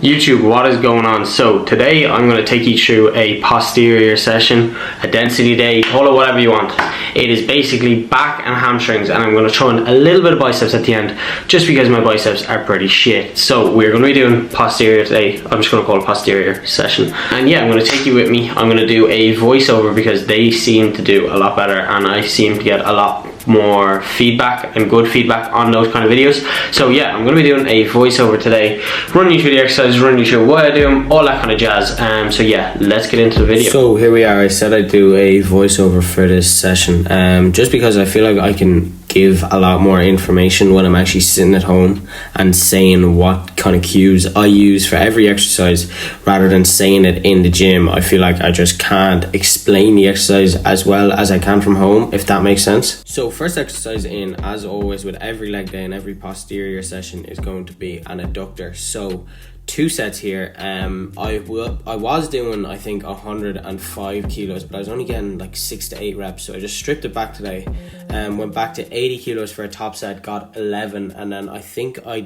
YouTube, what is going on? So today I'm going to take you through a posterior session, a density day, call it whatever you want. It is basically back and hamstrings, and I'm going to throw in a little bit of biceps at the end just because my biceps are pretty shit. So we're going to be doing posterior today. I'm just going to call it posterior session. And yeah, I'm going to take you with me. I'm going to do a voiceover because they seem to do a lot better and I seem to get a lot more feedback and good feedback on those kind of videos. So yeah, I'm going to be doing a voiceover today, running you through the exercises, running you through why I do them, all that kind of jazz. So yeah, let's get into the video. So here we are. I said I'd do a voiceover for this session just because I feel like I can give a lot more information when I'm actually sitting at home and saying what kind of cues I use for every exercise rather than saying it in the gym. I feel like I just can't explain the exercise as well as I can from home, if that makes sense. So first exercise in, as always with every leg day and every posterior session, is going to be an adductor. So 2 sets here. I was doing I think 105 kilos, but I was only getting like 6 to 8 reps, so I just stripped it back today and went back to 80 kilos for a top set, got 11, and then I think I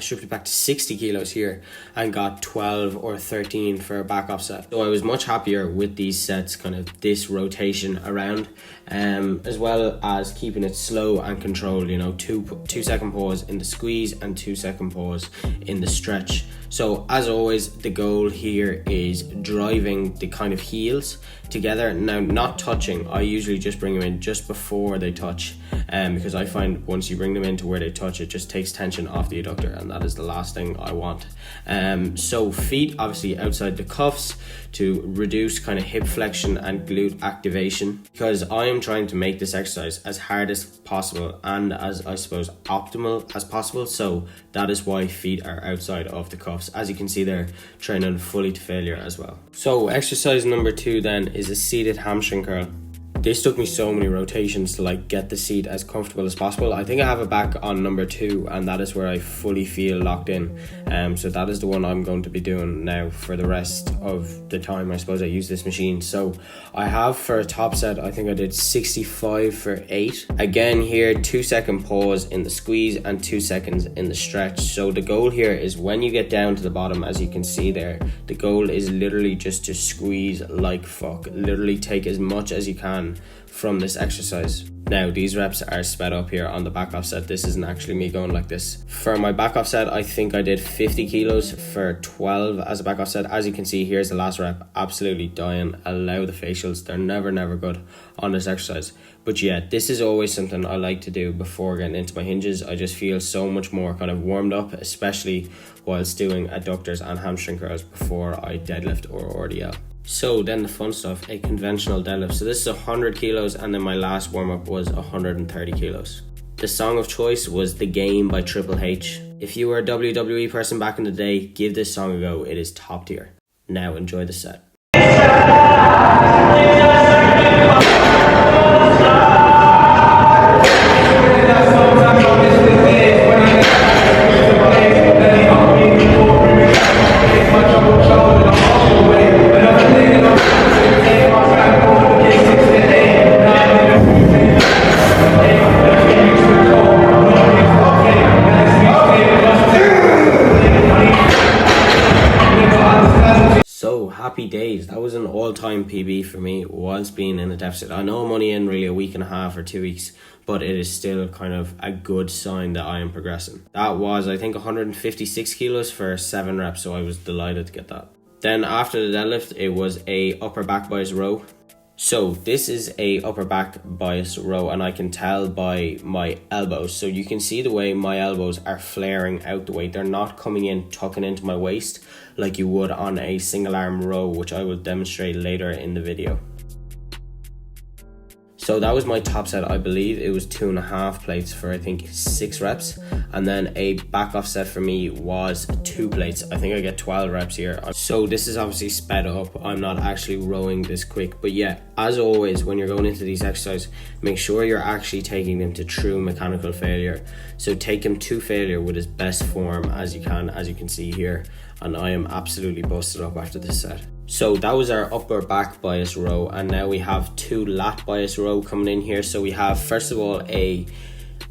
stripped it back to 60 kilos here and got 12 or 13 for a back off set. So I was much happier with these sets, kind of this rotation around, as well as keeping it slow and controlled, you know, 2-second pause in the squeeze and 2-second pause in the stretch. So as always, the goal here is driving the kind of heels together. Now, not touching. I usually just bring them in just before they touch, because I find once you bring them into where they touch, it just takes tension off the adductor, and that is the last thing I want. So feet obviously outside the cuffs to reduce kind of hip flexion and glute activation, because I am trying to make this exercise as hard as possible and as, I suppose, optimal as possible. So that is why feet are outside of the cuffs. As you can see, they're training fully to failure as well. So exercise number 2 then is a seated hamstring curl. This took me so many rotations to like get the seat as comfortable as possible. I think I have it back on number 2, and that is where I fully feel locked in. So that is the one I'm going to be doing now for the rest of the time I suppose I use this machine. So I have, for a top set, I think I did 65 for 8. Again here, 2-second pause in the squeeze and 2 seconds in the stretch. So the goal here is when you get down to the bottom, as you can see there, the goal is literally just to squeeze like fuck. Literally take as much as you can from this exercise. Now these reps are sped up here on the back off set. This isn't actually me going like this. For my back off set, I think I did 50 kilos for 12 as a back off set. As you can see, here's the last rep. Absolutely dying. Allow the facials. They're never good on this exercise. But yeah, this is always something I like to do before getting into my hinges. I just feel so much more kind of warmed up, especially whilst doing adductors and hamstring curls before I deadlift or RDL. So then the fun stuff, a conventional deadlift. So this is 100 kilos, and then my last warm-up was 130 kilos. The song of choice was The Game by Triple H. If you were a WWE person back in the day, give this song a go. It is top tier. Now enjoy the set. Happy days. That was an all-time PB for me whilst being in a deficit. I know I'm only in really a week and a half or 2 weeks, but it is still kind of a good sign that I am progressing. That was, I think, 156 kilos for 7 reps, so I was delighted to get that. Then after the deadlift, it was a upper back bias row. So this is a upper back bias row, and I can tell by my elbows. So you can see the way my elbows are flaring out the way. They're not coming in, tucking into my waist like you would on a single arm row, which I will demonstrate later in the video. So that was my top set. I believe it was 2.5 plates for I think 6 reps, and then a back off set for me was 2 plates. I think I get 12 reps here. So this is obviously sped up. I'm not actually rowing this quick, but yeah, as always, when you're going into these exercises, make sure you're actually taking them to true mechanical failure. So take them to failure with as best form as you can see here, and I am absolutely busted up after this set. So that was our upper back bias row, and now we have 2 lat bias row coming in here. So we have, first of all, a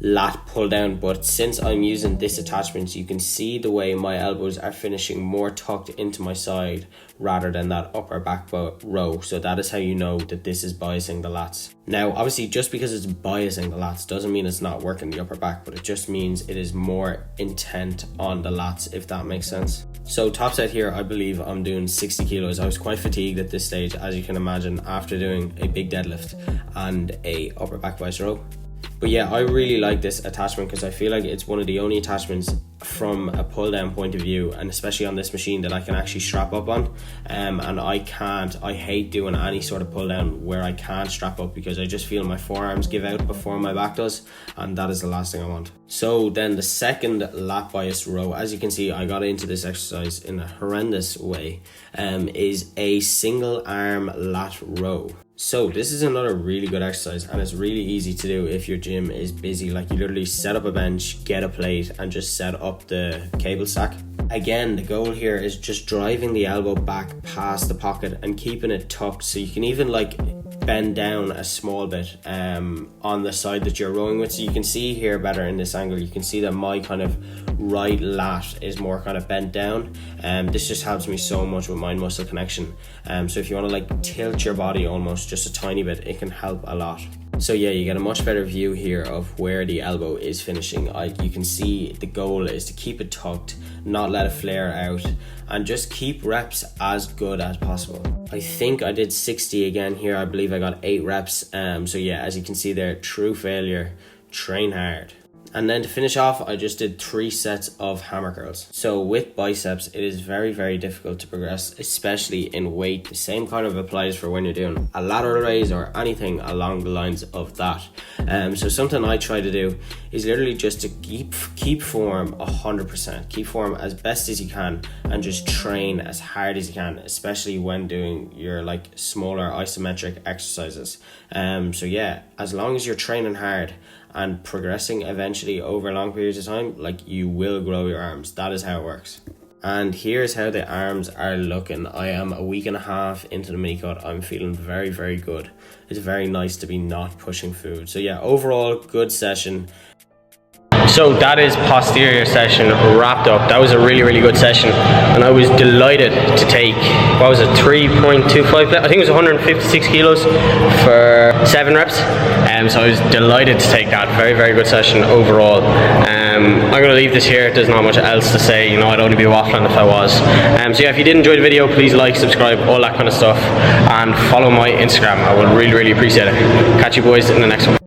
lat pull down, but since I'm using this attachment, you can see the way my elbows are finishing more tucked into my side rather than that upper back row. So that is how you know that this is biasing the lats. Now obviously, just because it's biasing the lats doesn't mean it's not working the upper back, but it just means it is more intent on the lats, if that makes sense. So top set here, I believe I'm doing 60 kilos. I was quite fatigued at this stage, as you can imagine, after doing a big deadlift and a upper back bias row. But yeah, I really like this attachment because I feel like it's one of the only attachments from a pull down point of view, and especially on this machine, that I can actually strap up on. And I hate doing any sort of pull down where I can't strap up, because I just feel my forearms give out before my back does, and that is the last thing I want. So then the second lat bias row, as you can see, I got into this exercise in a horrendous way, is a single arm lat row. So this is another really good exercise, and it's really easy to do if your gym is busy. Like, you literally set up a bench, get a plate, and just set up the cable stack. Again, the goal here is just driving the elbow back past the pocket and keeping it tucked, so you can even like bend down a small bit on the side that you're rowing with. So you can see here better in this angle, you can see that my kind of right lat is more kind of bent down. This just helps me so much with mind muscle connection. So if you want to like tilt your body almost just a tiny bit, it can help a lot. So yeah, you get a much better view here of where the elbow is finishing. You can see the goal is to keep it tucked, not let it flare out, and just keep reps as good as possible. I think I did 60 again here. I believe I got 8 reps. So yeah, as you can see there, true failure, train hard. And then to finish off, I just did 3 sets of hammer curls. So with biceps, it is very, very difficult to progress, especially in weight. The same kind of applies for when you're doing a lateral raise or anything along the lines of that. So something I try to do is literally just to keep form 100%. Keep form as best as you can and just train as hard as you can, especially when doing your like smaller isometric exercises. So yeah, as long as you're training hard and progressing eventually over long periods of time, like, you will grow your arms. That is how it works. And here's how the arms are looking. I am a week and a half into the mini cut. I'm feeling very, very good. It's very nice to be not pushing food. So yeah, overall good session. So that is posterior session wrapped up. That was a really, really good session, and I was delighted to take, what was it, 3.25, I think it was 156 kilos for 7 reps. So I was delighted to take that. Very, very good session overall. I'm going to leave this here. There's not much else to say. You know, I'd only be waffling if I was. So yeah, if you did enjoy the video, please like, subscribe, all that kind of stuff, and follow my Instagram. I would really, really appreciate it. Catch you boys in the next one.